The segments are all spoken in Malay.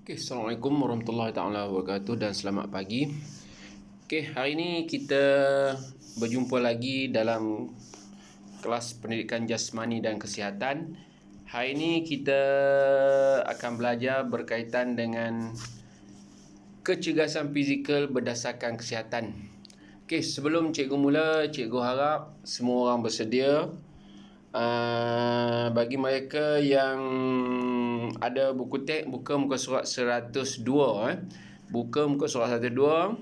Assalamualaikum warahmatullahi taala wabarakatuh dan selamat pagi. Hari ini kita berjumpa lagi dalam kelas pendidikan jasmani dan kesihatan. Hari ini kita akan belajar berkaitan dengan kecergasan fizikal berdasarkan kesihatan. Sebelum cikgu mula, cikgu harap semua orang bersedia. Bagi mereka yang ada buku teks, buka muka surat 102. Buka muka surat 102.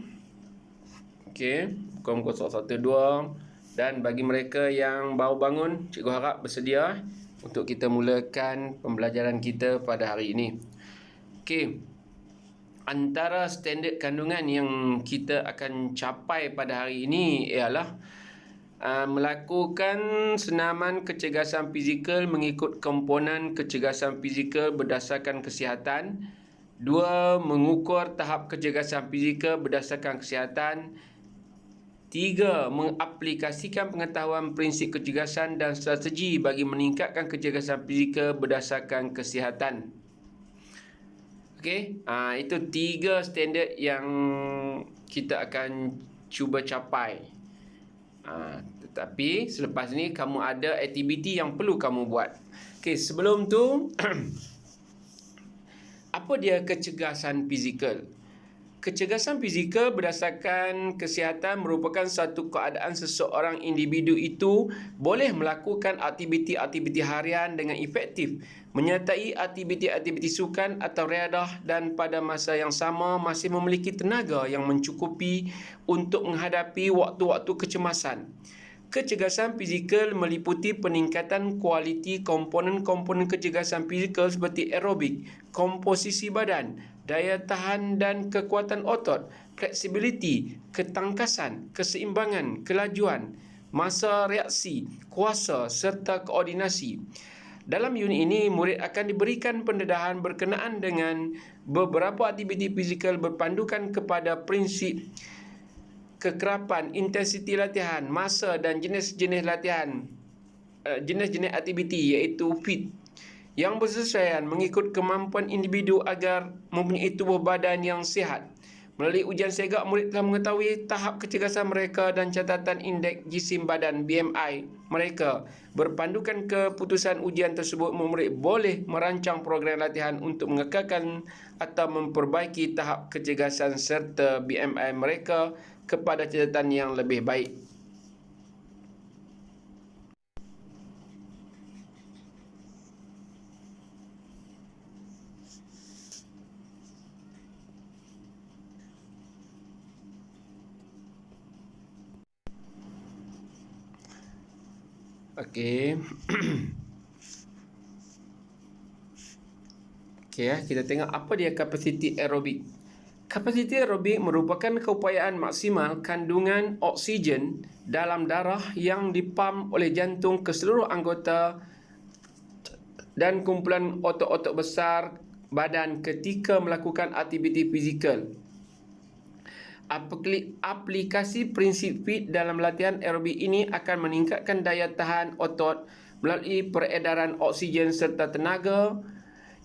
Buka muka surat 102. Dan bagi mereka yang baru bangun, cikgu harap bersedia untuk kita mulakan pembelajaran kita pada hari ini. Antara standard kandungan yang kita akan capai pada hari ini ialah melakukan senaman kecergasan fizikal mengikut komponen kecergasan fizikal berdasarkan kesihatan. 2. Mengukur tahap kecergasan fizikal berdasarkan kesihatan. 3. Mengaplikasikan pengetahuan prinsip kecergasan dan strategi bagi meningkatkan kecergasan fizikal berdasarkan kesihatan. Itu 3 standard yang kita akan cuba capai. Tetapi selepas ni kamu ada aktiviti yang perlu kamu buat. Sebelum tu apa dia kecergasan fizikal? Kecergasan fizikal berdasarkan kesihatan merupakan satu keadaan seseorang individu itu boleh melakukan aktiviti-aktiviti harian dengan efektif, menyertai aktiviti-aktiviti sukan atau riadah, dan pada masa yang sama masih memiliki tenaga yang mencukupi untuk menghadapi waktu-waktu kecemasan. Kecergasan fizikal meliputi peningkatan kualiti komponen-komponen kecergasan fizikal seperti aerobik, komposisi badan, daya tahan dan kekuatan otot, fleksibiliti, ketangkasan, keseimbangan, kelajuan, masa reaksi, kuasa serta koordinasi. Dalam unit ini, murid akan diberikan pendedahan berkenaan dengan beberapa aktiviti fizikal berpandukan kepada prinsip kekerapan, intensiti latihan, masa dan jenis-jenis latihan, jenis-jenis aktiviti iaitu fit, yang bersesuaian mengikut kemampuan individu agar mempunyai tubuh badan yang sihat. Melalui ujian segak, murid telah mengetahui tahap kecergasan mereka dan catatan indeks jisim badan BMI mereka. Berpandukan keputusan ujian tersebut, murid boleh merancang program latihan untuk mengekalkan atau memperbaiki tahap kecergasan serta BMI mereka kepada catatan yang lebih baik. Kita tengok apa dia kapasiti aerobik. Kapasiti aerobik merupakan keupayaan maksimal kandungan oksigen dalam darah yang dipam oleh jantung ke seluruh anggota dan kumpulan otot-otot besar badan ketika melakukan aktiviti fizikal. Aplikasi prinsip fit dalam latihan aerobik ini akan meningkatkan daya tahan otot melalui peredaran oksigen serta tenaga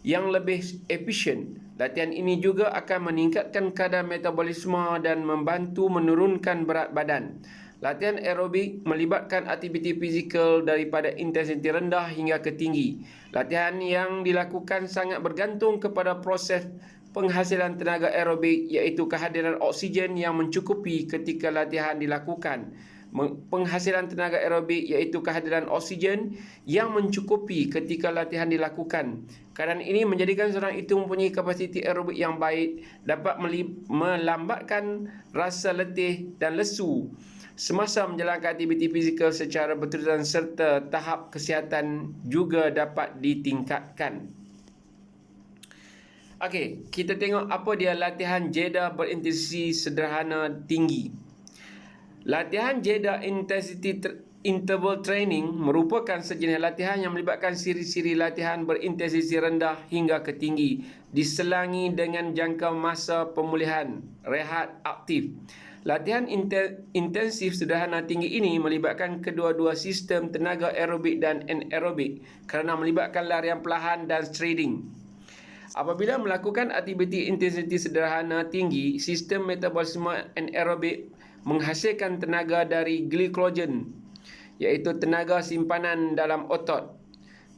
yang lebih efisien. Latihan ini juga akan meningkatkan kadar metabolisme dan membantu menurunkan berat badan. Latihan aerobik melibatkan aktiviti fizikal daripada intensiti rendah hingga ke tinggi. Latihan yang dilakukan sangat bergantung kepada proses penghasilan tenaga aerobik iaitu kehadiran oksigen yang mencukupi ketika latihan dilakukan. Penghasilan tenaga aerobik iaitu kehadiran oksigen yang mencukupi ketika latihan dilakukan. Keadaan ini menjadikan seorang itu mempunyai kapasiti aerobik yang baik, dapat melambatkan rasa letih dan lesu semasa menjalankan aktiviti fizikal secara berterusan serta tahap kesihatan juga dapat ditingkatkan. Kita tengok apa dia latihan jedah berintensiti sederhana tinggi. Latihan jedah intensity interval training merupakan sejenis latihan yang melibatkan siri-siri latihan berintensiti rendah hingga ke tinggi, diselangi dengan jangka masa pemulihan, rehat aktif. Latihan intensif sederhana tinggi ini melibatkan kedua-dua sistem tenaga aerobik dan anaerobik kerana melibatkan larian perlahan dan striding. Apabila melakukan aktiviti intensiti sederhana tinggi, sistem metabolisme anaerobik menghasilkan tenaga dari glikogen, iaitu tenaga simpanan dalam otot.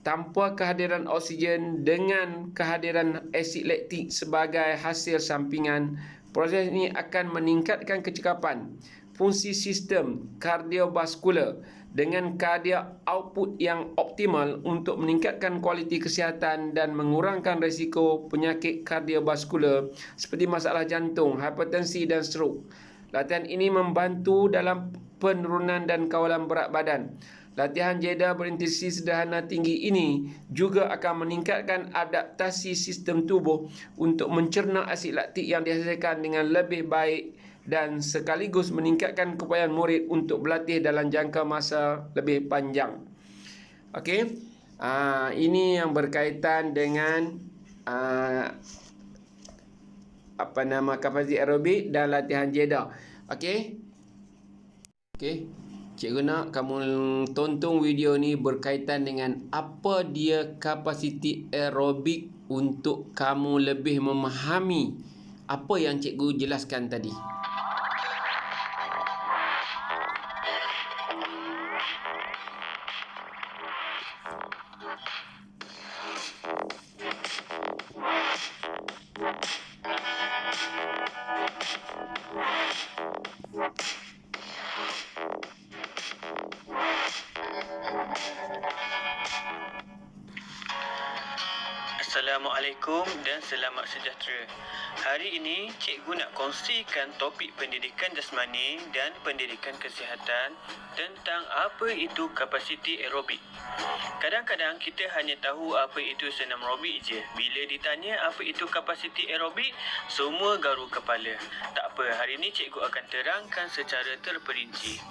Tanpa kehadiran oksigen dengan kehadiran asid laktik sebagai hasil sampingan, proses ini akan meningkatkan kecekapan fungsi sistem kardiovaskular dengan cardiac output yang optimal untuk meningkatkan kualiti kesihatan dan mengurangkan risiko penyakit kardiovaskular seperti masalah jantung, hipertensi dan stroke. Latihan ini membantu dalam penurunan dan kawalan berat badan. Latihan jeda berintensitas sederhana tinggi ini juga akan meningkatkan adaptasi sistem tubuh untuk mencerna asid laktik yang dihasilkan dengan lebih baik dan sekaligus meningkatkan keupayaan murid untuk berlatih dalam jangka masa lebih panjang. Okey, ini yang berkaitan dengan kapasiti aerobik dan latihan jeda. Okey. Cikgu nak kamu tonton video ni berkaitan dengan apa dia kapasiti aerobik untuk kamu lebih memahami apa yang cikgu jelaskan tadi. Assalamualaikum dan selamat sejahtera. Hari ini cikgu nak kongsikan topik pendidikan jasmani dan pendidikan kesihatan tentang apa itu kapasiti aerobik. Kadang-kadang kita hanya tahu apa itu senam aerobik je. Bila ditanya apa itu kapasiti aerobik, semua garu kepala. Tak apa, hari ini cikgu akan terangkan secara terperinci.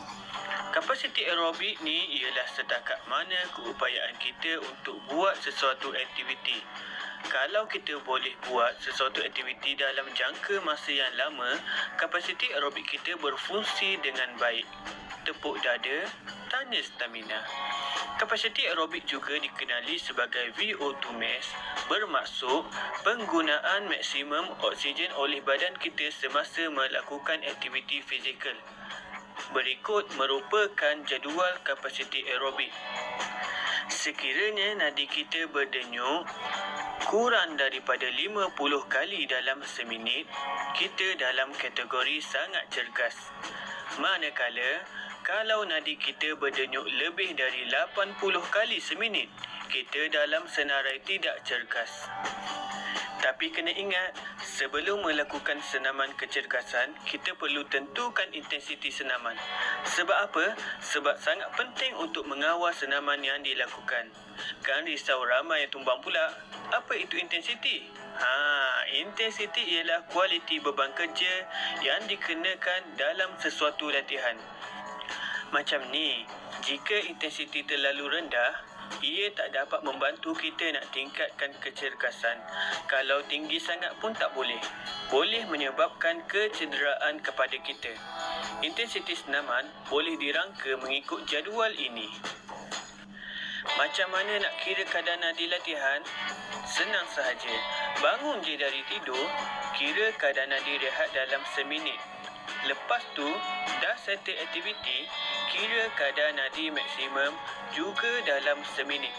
Kapasiti aerobik ni ialah setakat mana keupayaan kita untuk buat sesuatu aktiviti. Kalau kita boleh buat sesuatu aktiviti dalam jangka masa yang lama, kapasiti aerobik kita berfungsi dengan baik. Tepuk dada, tanya stamina. Kapasiti aerobik juga dikenali sebagai VO2 max, bermaksud penggunaan maksimum oksigen oleh badan kita semasa melakukan aktiviti fizikal. Berikut merupakan jadual kapasiti aerobik. Sekiranya nadi kita berdenyut kurang daripada 50 kali dalam seminit, kita dalam kategori sangat cergas. Manakala, kalau nadi kita berdenyut lebih dari 80 kali seminit, kita dalam senarai tidak cergas. Tapi kena ingat, sebelum melakukan senaman kecergasan, kita perlu tentukan intensiti senaman. Sebab apa? Sebab sangat penting untuk mengawal senaman yang dilakukan. Kan risau ramai yang tumbang pula. Apa itu intensiti? Intensiti ialah kualiti beban kerja yang dikenakan dalam sesuatu latihan. Macam ni, jika intensiti terlalu rendah, ia tak dapat membantu kita nak tingkatkan kecergasan. Kalau tinggi sangat pun tak boleh. Boleh menyebabkan kecederaan kepada kita. Intensiti senaman boleh dirangka mengikut jadual ini. Macam mana nak kira kadar nadi latihan? Senang sahaja. Bangun je dari tidur, kira kadar nadi rehat dalam seminit. Lepas tu, dah settle aktiviti, kira kadar nadi maksimum juga dalam seminit.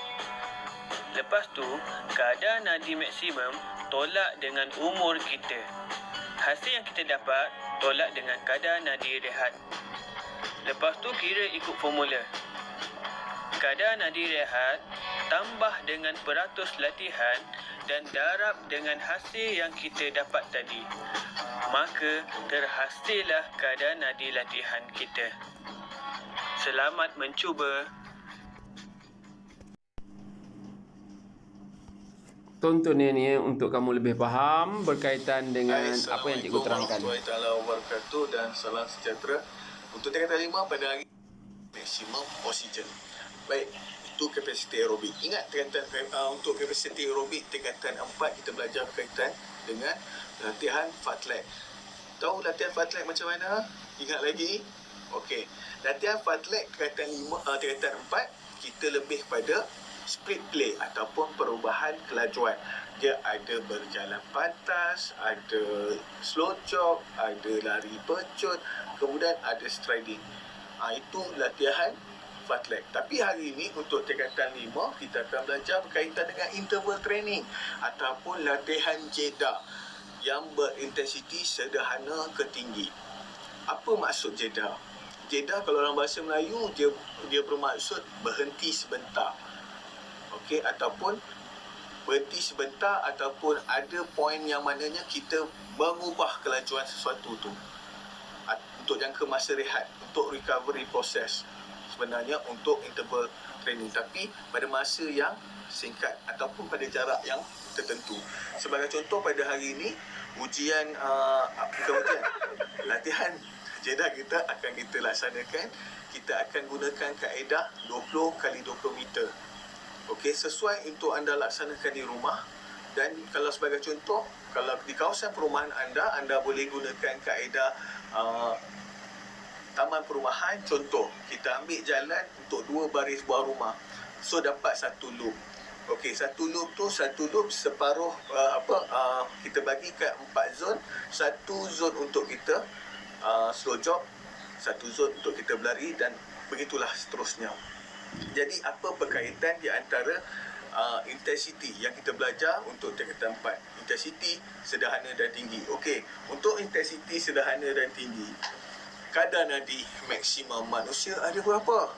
Lepas tu, kadar nadi maksimum tolak dengan umur kita. Hasil yang kita dapat, tolak dengan kadar nadi rehat. Lepas tu, kira ikut formula. Kadar nadi rehat tambah dengan peratus latihan dan darab dengan hasil yang kita dapat tadi. Maka terhasillah kadar nadi latihan kita. Selamat mencuba. Tonton ni untuk kamu lebih faham berkaitan dengan apa yang cikgu terangkan. Assalamualaikum warahmatullahi wabarakatuh dan salam sejahtera. Untuk tingkatan 5 pada hari maksimum oksigen. Baik, itu kapasiti aerobik. Ingat untuk kapasiti aerobik tingkatan 4 kita belajar berkaitan dengan latihan fartlek. Tahu latihan fartlek macam mana? Ingat lagi? Okey. Latihan fartlek tingkatan 4 kita lebih pada split play ataupun perubahan kelajuan. Dia ada berjalan pantas, ada slow jog, ada lari pecut, kemudian ada striding. Itu latihan fartlek. Tapi hari ini untuk tingkatan 5 kita akan belajar berkaitan dengan interval training ataupun latihan jeda yang berintensiti sederhana ke tinggi. Apa maksud jeda? Jeda kalau dalam bahasa Melayu dia bermaksud berhenti sebentar. Okey, ataupun berhenti sebentar ataupun ada poin yang mananya kita mengubah kelajuan sesuatu tu untuk jangka masa rehat, untuk recovery proses. Sebenarnya untuk interval training, tapi pada masa yang singkat ataupun pada jarak yang tertentu. Sebagai contoh, pada hari ini ujian latihan jeda kita akan kita laksanakan. Kita akan gunakan kaedah 20 x 20 meter. Okey, sesuai untuk anda laksanakan di rumah. Dan kalau sebagai contoh, kalau di kawasan perumahan anda boleh gunakan kaedah taman perumahan. Contoh, kita ambil jalan untuk 2 baris buah rumah. So, dapat 1 loop. Okey, 1 loop tu, 1 loop separuh, kita bagi ke 4 zon. 1 zon untuk kita slow jog, 1 zon untuk kita berlari dan begitulah seterusnya. Jadi, apa berkaitan di antara intensity yang kita belajar untuk tingkatan 4? Intensity sederhana dan tinggi. Okey, untuk intensity sederhana dan tinggi, kadar nadi maksimum manusia ada berapa?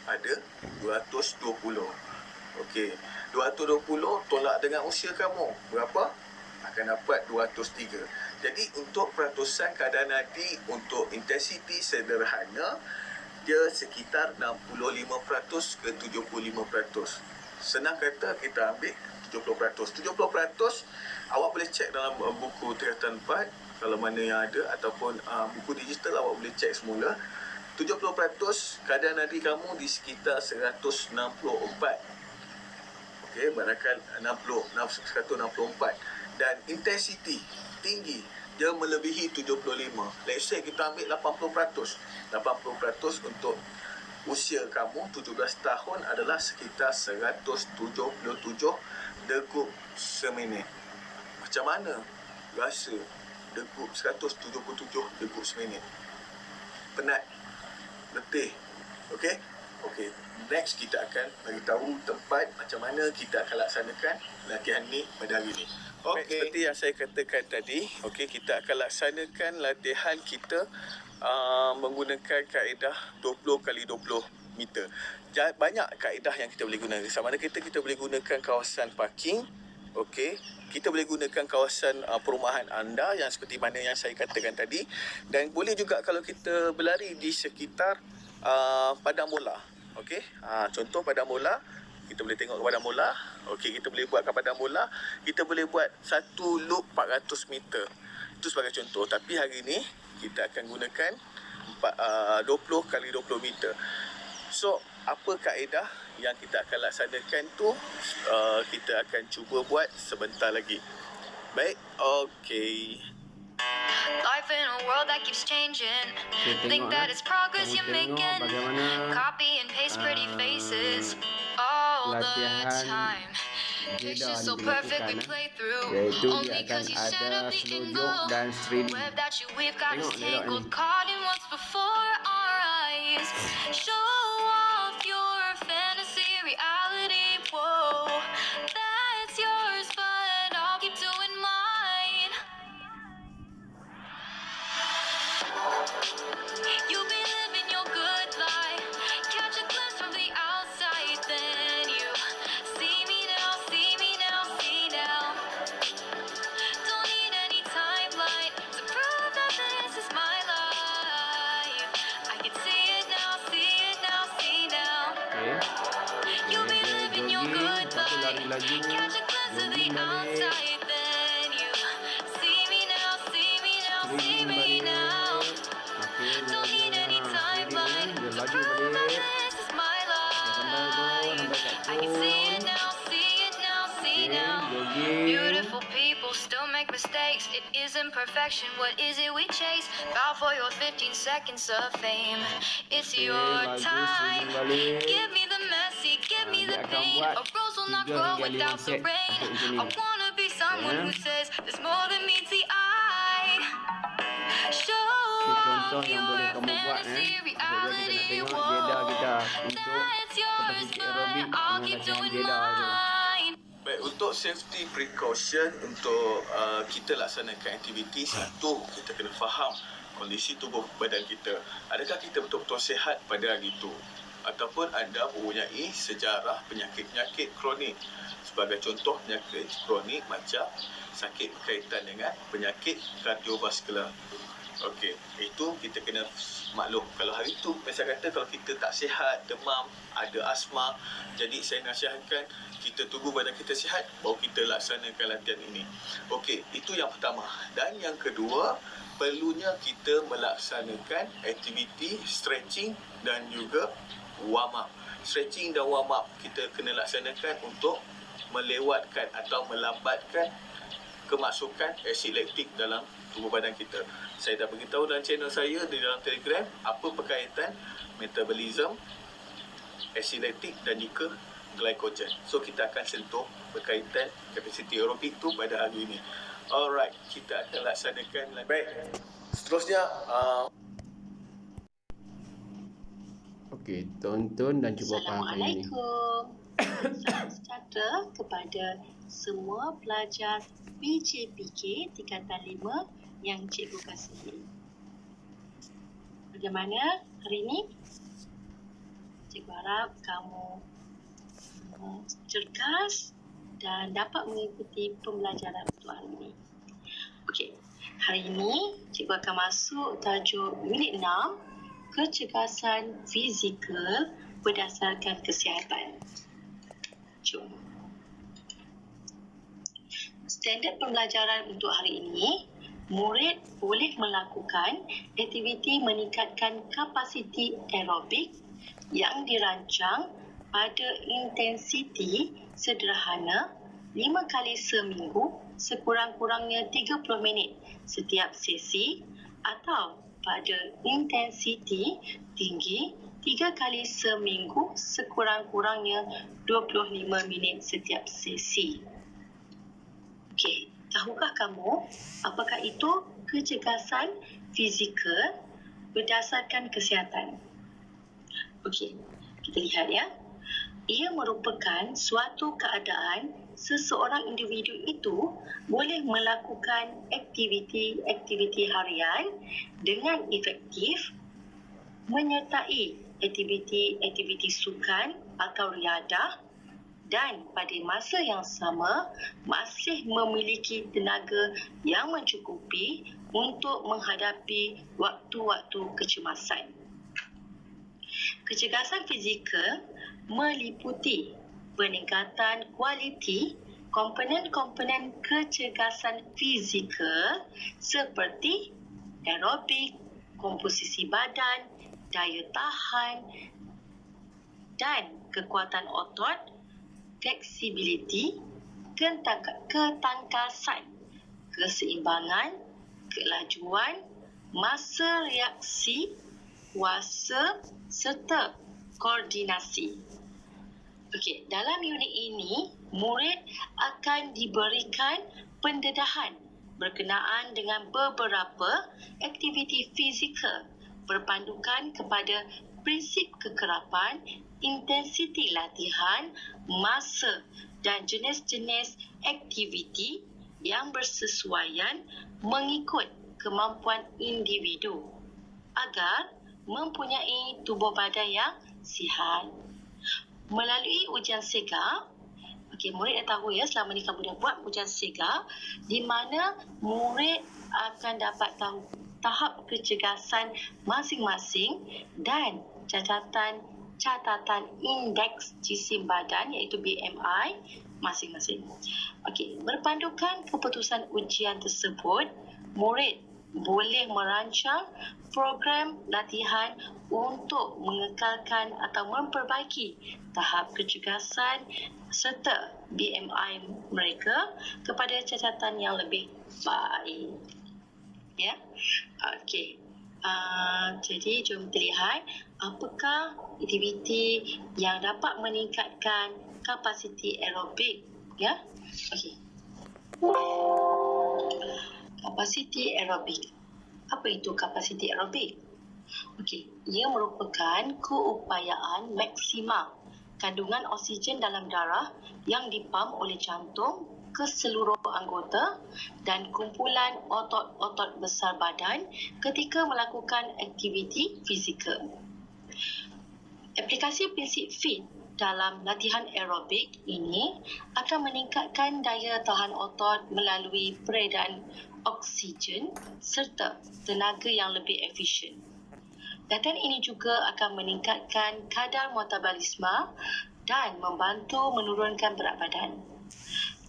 Ada 220. Okey, 220 tolak dengan usia kamu, berapa? Akan dapat 203. Jadi untuk peratusan kadar nadi untuk intensiti sederhana, dia sekitar 65% ke 75%. Senang kata kita ambil 70%. 70% awak boleh cek dalam buku tingkatan 4 kalau mana yang ada, ataupun buku digital awak boleh cek semula. 70% kadar nadi kamu di sekitar 164. Okey, barangkali 164. Dan intensity tinggi dia melebihi 75. Let's say kita ambil 80%. 80% untuk usia kamu 17 tahun adalah sekitar 177 degup seminit. Macam mana rasa degup 177 degup seminit? Penat, letih. Okey? Okey. Next kita akan bagi tahu tempat macam mana kita akan laksanakan latihan ni pada hari ni. Okey, seperti yang saya katakan tadi, okey, kita akan laksanakan latihan kita menggunakan kaedah 20 x 20 meter. Banyak kaedah yang kita boleh gunakan. Sama ada kita boleh gunakan kawasan parking, okey, kita boleh gunakan kawasan perumahan anda yang seperti mana yang saya katakan tadi, dan boleh juga kalau kita berlari di sekitar padang bola. Okey, contoh padang bola, kita boleh tengok padang bola. Okey, kita boleh buat kat padang bola, kita boleh buat 1 loop 400 meter. Itu sebagai contoh. Tapi hari ni kita akan gunakan 20 x 20 meter. So, apa kaedah yang kita akan laksanakan tu, kita akan cuba buat sebentar lagi. Baik, okey. Life in a world that keeps changing. Think that it's progress you're making. Copy and paste pretty faces all the time. Pictures so perfect we play through. Only cause you set up the angle. Web that you weave got us tangled, caught in what's before our eyes. Show off your fantasy reality. Whoa, that's yours, but I'll keep doing mine. You've been living your good life. Catch a glimpse from the outside, then you see me now, see me now, see now. Don't need any timeline to prove that this is my life. I can see it now, see it now, see now. You've been living your good life. Catch a glimpse of the outside, then you see me now, see me now, see me now. Don't need any timeline to prove that this is my life. I can see it now, see it now, see now. Beautiful people still make mistakes. It isn't perfection, what is it we chase? Bow for your 15 seconds of fame. It's your time. Give me the messy, give me Dia the akan pain. buat A rose will not 3 grow hingga 5 without the set rain. untuk macam ni. I wanna be someone who says there's more than meets the eye. Show Contoh off yang boleh your kamu buat fantasy Jadi kita nak reality. tengok Whoa, Jeddah kita untuk that's yours, kapasiti but aerobik I'll dengan keep latihan doing Jeddah tu. mine. Baik, untuk safety precaution untuk kita laksanakan aktiviti, satu, kita kena faham kondisi tubuh badan kita. Adakah kita betul-betul sihat pada hari itu? Ataupun anda mempunyai sejarah penyakit-penyakit kronik. Sebagai contoh, penyakit kronik macam sakit berkaitan dengan penyakit kardiovaskular. Okey, itu kita kena maklum. Kalau hari itu, saya kata kalau kita tak sihat, demam, ada asma, jadi saya nasihatkan kita tunggu badan kita sihat, baru kita laksanakan latihan ini. Okey, itu yang pertama. Dan yang kedua, perlunya kita melaksanakan aktiviti stretching dan juga warm up. Stretching dan warm up kita kena laksanakan untuk melewatkan atau melambatkan kemasukan asid laktik dalam tubuh badan kita. Saya dah beritahu dalam channel saya di dalam Telegram apa berkaitan metabolism, asid laktik dan juga glycogen. So kita akan sentuh berkaitan kapasiti aerobik tu pada hari ini. Alright, kita akan laksanakan. Baik, seterusnya Okey, tonton dan cuba fahamkan ini. Assalamualaikum. Salam sejahtera kepada semua pelajar PJPK tingkatan 5 yang cikgu kasihi. Bagaimana hari ini? Cikgu harap kamu cergas dan dapat mengikuti pembelajaran untuk hari ini. Okey, hari ini cikgu akan masuk tajuk unit 6, kecergasan fizikal berdasarkan kesihatan. Jom. Standard pembelajaran untuk hari ini, murid boleh melakukan aktiviti meningkatkan kapasiti aerobik yang dirancang pada intensiti sederhana 5 kali seminggu sekurang-kurangnya 30 minit setiap sesi atau pada intensiti tinggi 3 kali seminggu sekurang-kurangnya 25 minit setiap sesi. Okey, tahukah kamu apakah itu kecergasan fizikal berdasarkan kesihatan? Okey, kita lihat ya. Ia merupakan suatu keadaan seseorang individu itu boleh melakukan aktiviti harian dengan efektif menyertai aktiviti sukan atau riadah dan pada masa yang sama masih memiliki tenaga yang mencukupi untuk menghadapi waktu-waktu kecemasan. Kecergasan fizikal meliputi peningkatan kualiti komponen-komponen kecergasan fizikal seperti aerobik, komposisi badan, daya tahan dan kekuatan otot, fleksibiliti, ketangkasan, keseimbangan, kelajuan, masa reaksi, kuasa serta koordinasi. Okey, dalam unit ini, murid akan diberikan pendedahan berkenaan dengan beberapa aktiviti fizikal berpandukan kepada prinsip kekerapan, intensiti latihan, masa dan jenis-jenis aktiviti yang bersesuaian mengikut kemampuan individu agar mempunyai tubuh badan yang sihat. Melalui ujian SEGA, murid dah tahu ya, selama ni kamu dah buat ujian SEGA di mana murid akan dapat tahu tahap kecergasan masing-masing dan catatan indeks jisim badan iaitu BMI masing-masing. Okey, berpandukan keputusan ujian tersebut, murid boleh merancang program latihan untuk mengekalkan atau memperbaiki tahap kecergasan serta BMI mereka kepada catatan yang lebih baik. Ya. Okey. Jadi jom kita lihat apakah aktiviti yang dapat meningkatkan kapasiti aerobik, ya. Okey. Kapasiti aerobik. Apa itu kapasiti aerobik? Okey, ia merupakan keupayaan maksima kandungan oksigen dalam darah yang dipam oleh jantung ke seluruh anggota dan kumpulan otot-otot besar badan ketika melakukan aktiviti fizikal. Aplikasi prinsip FIT dalam latihan aerobik ini akan meningkatkan daya tahan otot melalui peredaran oksigen serta tenaga yang lebih efisien. Latihan ini juga akan meningkatkan kadar metabolisme dan membantu menurunkan berat badan.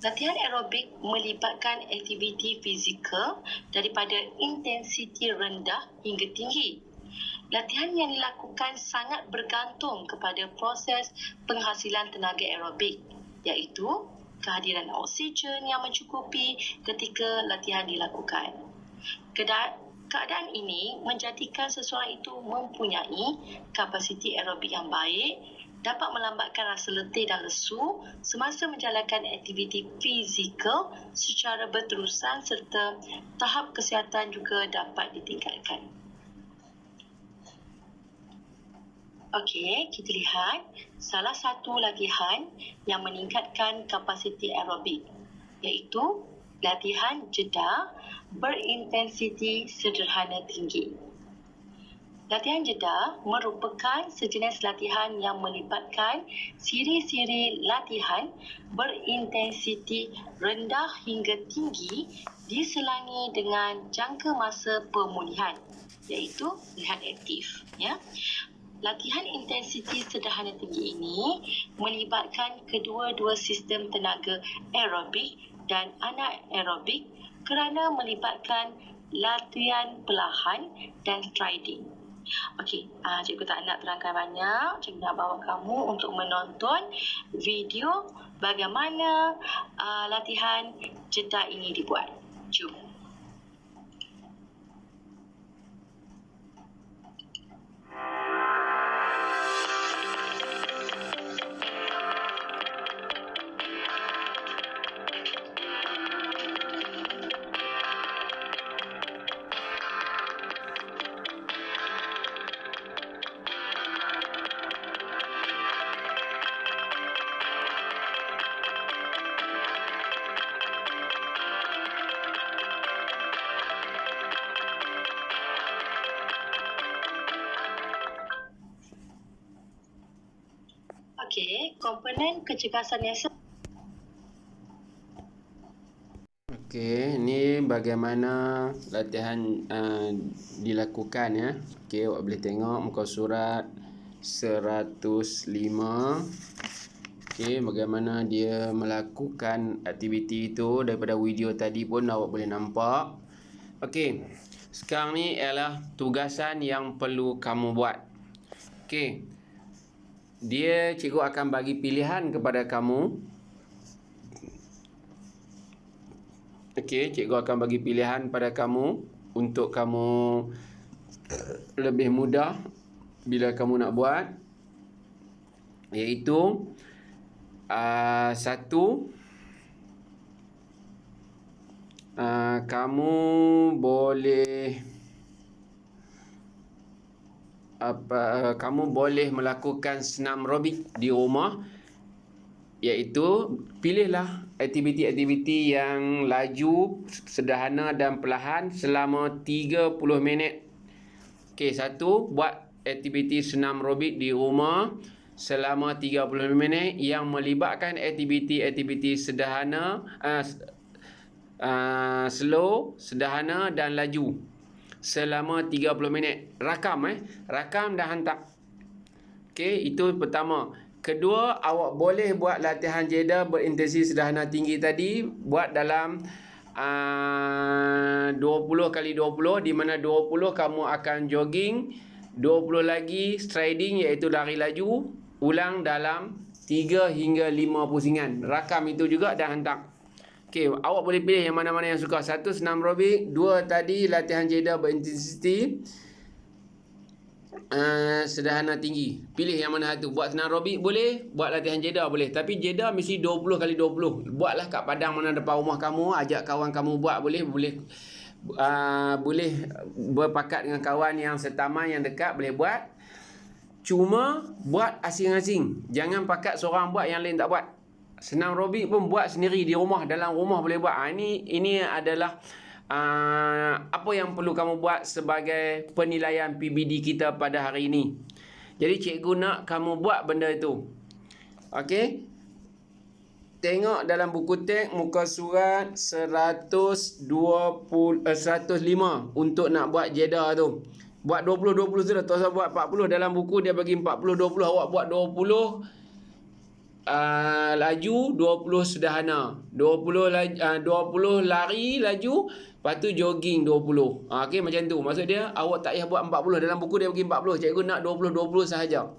Latihan aerobik melibatkan aktiviti fizikal daripada intensiti rendah hingga tinggi. Latihan yang dilakukan sangat bergantung kepada proses penghasilan tenaga aerobik, iaitu kehadiran oksigen yang mencukupi ketika latihan dilakukan. Keadaan ini menjadikan seseorang itu mempunyai kapasiti aerobik yang baik, dapat melambatkan rasa letih dan lesu semasa menjalankan aktiviti fizikal secara berterusan serta tahap kesihatan juga dapat ditingkatkan. Okey, kita lihat salah satu latihan yang meningkatkan kapasiti aerobik, iaitu latihan jeda berintensiti sederhana tinggi. Latihan jeda merupakan sejenis latihan yang melibatkan siri-siri latihan berintensiti rendah hingga tinggi diselangi dengan jangka masa pemulihan, iaitu rehat aktif. Ya. Latihan intensiti sederhana tinggi ini melibatkan kedua-dua sistem tenaga aerobik dan anaerobik kerana melibatkan latihan perlahan dan striding. Okey, cikgu tak nak terangkan banyak. Cikgu nak bawa kamu untuk menonton video bagaimana latihan jeda ini dibuat. Jom. Okey, komponen kecergasan yang Okey, ni bagaimana latihan dilakukan ya. Okey, awak boleh tengok muka surat 105. Okey, bagaimana dia melakukan aktiviti itu daripada video tadi pun awak boleh nampak. Okey, sekarang ni ialah tugasan yang perlu kamu buat. Okey. Dia cikgu akan bagi pilihan kepada kamu. Okey, cikgu akan bagi pilihan pada kamu untuk kamu lebih mudah bila kamu nak buat, iaitu satu, kamu boleh kamu boleh melakukan senam aerobik di rumah, iaitu pilihlah aktiviti-aktiviti yang laju, sederhana dan perlahan selama 30 minit. Okey, satu, buat aktiviti senam aerobik di rumah selama 30 minit yang melibatkan aktiviti-aktiviti sederhana, slow, sederhana dan laju selama 30 minit. Rakam dan hantar. Okey, itu pertama. Kedua, awak boleh buat latihan jeda berintensiti sederhana tinggi tadi, buat dalam 20 kali 20, di mana 20 kamu akan jogging, 20 lagi striding iaitu lari laju, ulang dalam 3 hingga 5 pusingan. Rakam itu juga dan hantar. Okey, awak boleh pilih yang mana-mana yang suka. Satu, senam aerobik. Dua, tadi latihan jeda berintensiti. sederhana tinggi. Pilih yang mana satu. Buat senam aerobik boleh, buat latihan jeddah boleh. Tapi jeddah mesti 20 kali 20. Buatlah kat padang mana depan rumah kamu, ajak kawan kamu buat boleh berpakat dengan kawan yang setaman yang dekat boleh buat. Cuma buat asing-asing. Jangan pakat seorang buat yang lain tak buat. Senam aerobik pun buat sendiri di rumah, dalam rumah boleh buat. Ini adalah apa yang perlu kamu buat sebagai penilaian PBD kita pada hari ini. Jadi cikgu nak kamu buat benda itu. Okey? Tengok dalam buku teks muka surat 105 untuk nak buat jeddah tu. Buat 20-20 sudah, tak usah buat 40. Dalam buku dia bagi 40-20, awak buat 20 laju, 20 sederhana. 20 lari laju, lepas tu jogging 20. Okey, macam tu. Maksud dia awak tak payah buat 40. Dalam buku dia bagi 40. Cikgu nak 20-20 sahaja.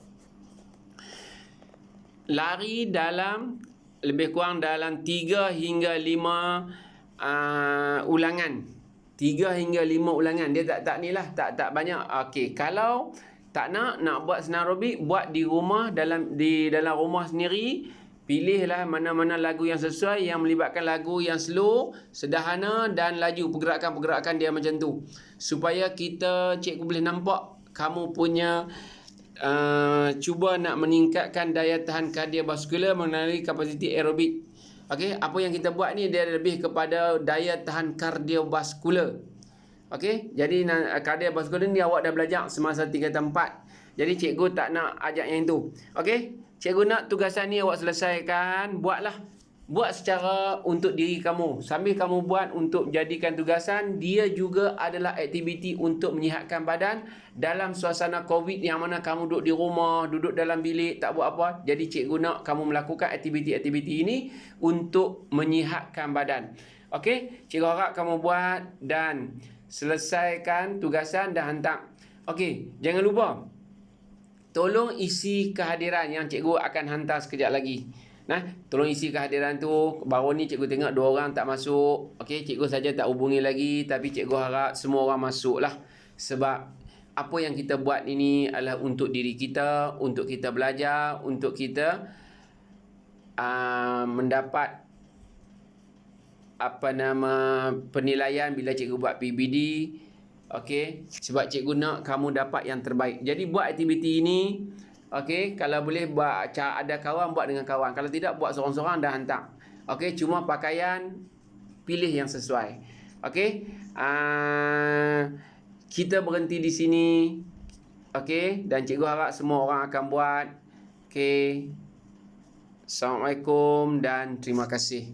Lari dalam lebih kurang dalam 3 hingga 5 ulangan. 3 hingga 5 ulangan. Dia tak ni lah, tak banyak. Okey, kalau tak nak buat senam aerobik, buat di rumah, di dalam rumah sendiri. Pilihlah mana-mana lagu yang sesuai, yang melibatkan lagu yang slow, sederhana dan laju. Pergerakan-pergerakan dia macam tu. Supaya cikgu boleh nampak kamu punya cuba nak meningkatkan daya tahan kardiovaskular melalui kapasiti aerobik. Okey, apa yang kita buat ni dia lebih kepada daya tahan kardiovaskular. Okey, jadi kardiovaskular ni awak dah belajar semasa tingkatan 4. Jadi cikgu tak nak ajak yang itu. Okey, cikgu nak tugasan ni awak selesaikan, buatlah. Buat secara untuk diri kamu. Sambil kamu buat untuk jadikan tugasan, dia juga adalah aktiviti untuk menyihatkan badan dalam suasana COVID yang mana kamu duduk di rumah, duduk dalam bilik, tak buat apa. Jadi cikgu nak kamu melakukan aktiviti-aktiviti ini untuk menyihatkan badan. Okey, cikgu harap kamu buat dan selesaikan tugasan dan hantar. Okey, jangan lupa tolong isi kehadiran yang cikgu akan hantar sekejap lagi. Tolong isi kehadiran tu. Baru ni cikgu tengok 2 orang tak masuk. Okey, cikgu saja tak hubungi lagi, tapi cikgu harap semua orang masuk lah. Sebab apa yang kita buat ini adalah untuk diri kita, untuk kita belajar, untuk kita mendapat penilaian bila cikgu buat PBD. Okey, sebab cikgu nak kamu dapat yang terbaik. Jadi buat aktiviti ini. Okey, kalau boleh buat, ada kawan buat dengan kawan. Kalau tidak buat seorang-seorang dah hantar. Okey, cuma pakaian pilih yang sesuai. Okey, kita berhenti di sini. Okey, dan cikgu harap semua orang akan buat. Okey. Assalamualaikum dan terima kasih.